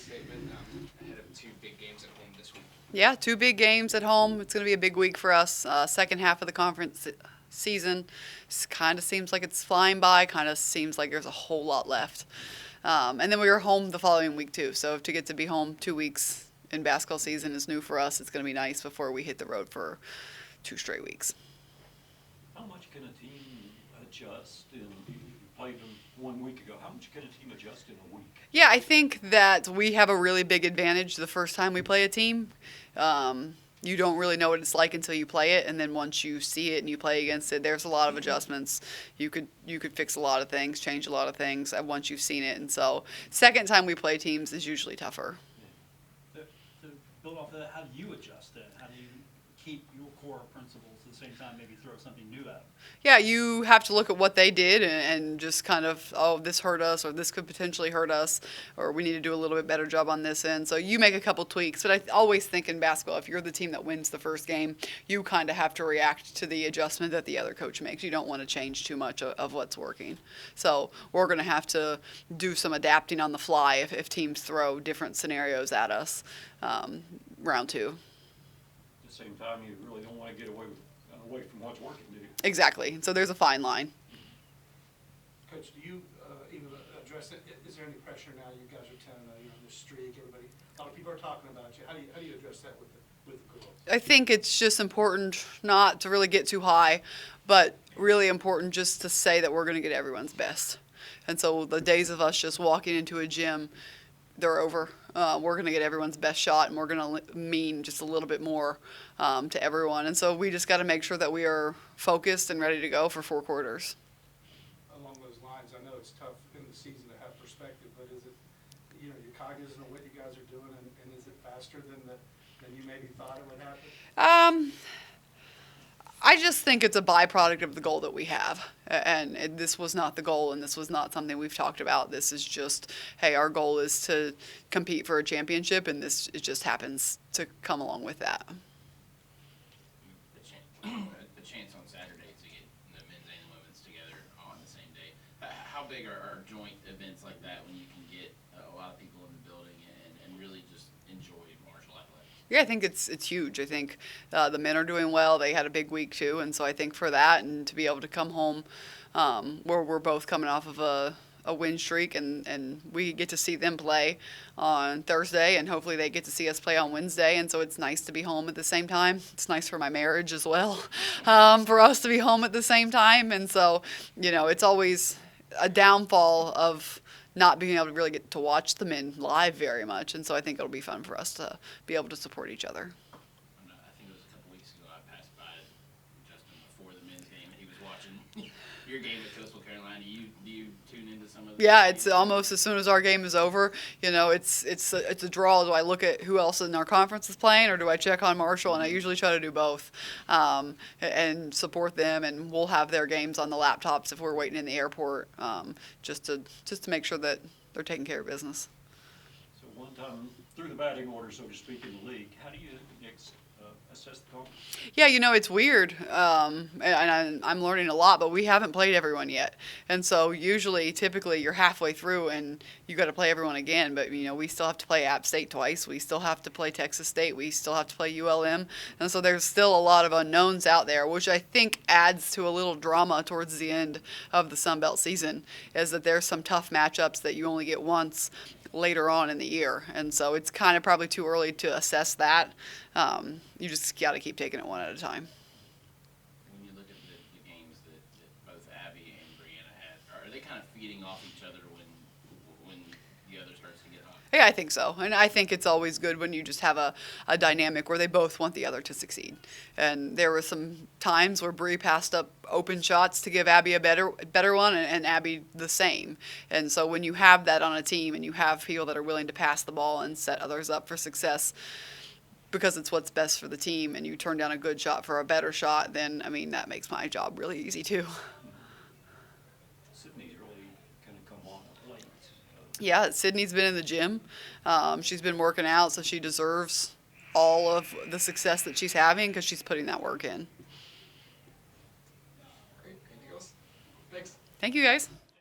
statement ahead of two big games at home this week. Yeah, two big games at home. It's going to be a big week for us. Second half of the conference season kind of seems like it's flying by, kind of seems like there's a whole lot left. And then we were home the following week, too. So to get to be home 2 weeks in basketball season is new for us. It's going to be nice before we hit the road for 2 straight weeks. How much can a team adjust? You played them 1 week ago. How much can a team adjust in a week? Yeah, I think that we have a really big advantage the first time we play a team. You don't really know what it's like until you play it, and then once you see it and you play against it, there's a lot of adjustments. You could fix a lot of things, change a lot of things once you've seen it, and so second time we play teams is usually tougher. To build off of that, how do you adjust then? How do you keep your core principles at the same time, maybe throw something new at them? Yeah, you have to look at what they did and just kind of, oh, this hurt us, or this could potentially hurt us, or we need to do a little bit better job on this end. So you make a couple tweaks. But I always think in basketball, if you're the team that wins the first game, you kind of have to react to the adjustment that the other coach makes. You don't want to change too much of what's working. So we're going to have to do some adapting on the fly if teams throw different scenarios at us round two. At the same time, you really don't want to get away from what's working, do you? Exactly. So there's a fine line. Coach, do you even address it? Is there any pressure now? You guys are 10, you're on this streak. Everybody, a lot of people are talking about you. How do you address that with the girls? I think it's just important not to really get too high, but really important just to say that we're going to get everyone's best. And so the days of us just walking into a gym, they're over. We're going to get everyone's best shot, and we're going to mean just a little bit more to everyone. And so we just got to make sure that we are focused and ready to go for 4 quarters. Along those lines, I know it's tough in the season to have perspective, but is it, you're cognizant of what you guys are doing, and is it faster than you maybe thought it would happen? I just think it's a byproduct of the goal that we have. And this was not the goal, and this was not something we've talked about. This is just, hey, our goal is to compete for a championship, and it just happens to come along with that. The chance on Saturday to get the men's and women's together on the same day. How big are joint events like that when you can get a lot of people in the building and really just enjoy martial athletics? Yeah, I think it's huge. I think the men are doing well. They had a big week too, and so I think for that and to be able to come home, where we're both coming off of a win streak, and we get to see them play on Thursday, and hopefully they get to see us play on Wednesday, and so it's nice to be home at the same time. It's nice for my marriage as well, for us to be home at the same time, and so, it's always a downfall of not being able to really get to watch the men live very much, and so I think it'll be fun for us to be able to support each other. I think it was a couple weeks ago I passed by Justin before the men's game, and he was watching your game at Coastal Carolina. Do you tune into some of the Yeah, games? it's almost as soon as our game is over, it's a draw. Do I look at who else in our conference is playing, or do I check on Marshall? And I usually try to do both, and support them. And we'll have their games on the laptops if we're waiting in the airport, just to make sure that they're taking care of business. So one time through the batting order, so to speak, in the league, how do you assess the conference? Yeah, it's weird, and I'm learning a lot, but we haven't played everyone yet. And so typically, you're halfway through, and you got to play everyone again. But, we still have to play App State twice. We still have to play Texas State. We still have to play ULM. And so there's still a lot of unknowns out there, which I think adds to a little drama towards the end of the Sun Belt season, is that there's some tough matchups that you only get once later on in the year. And so it's kind of probably too early to assess that. You just got to keep taking it one at a time. When you look at the games that both Abby and Brianna had, are they kind of feeding off each other when the other starts to get hot? Yeah, I think so. And I think it's always good when you just have a dynamic where they both want the other to succeed. And there were some times where Bree passed up open shots to give Abby a better one, and Abby the same. And so when you have that on a team and you have people that are willing to pass the ball and set others up for success, because it's what's best for the team, and you turn down a good shot for a better shot, then, that makes my job really easy too. Sydney's really kind of come on late. Yeah, Sydney's been in the gym. She's been working out, so she deserves all of the success that she's having because she's putting that work in. Great. Anything else? Thanks. Thank you, guys.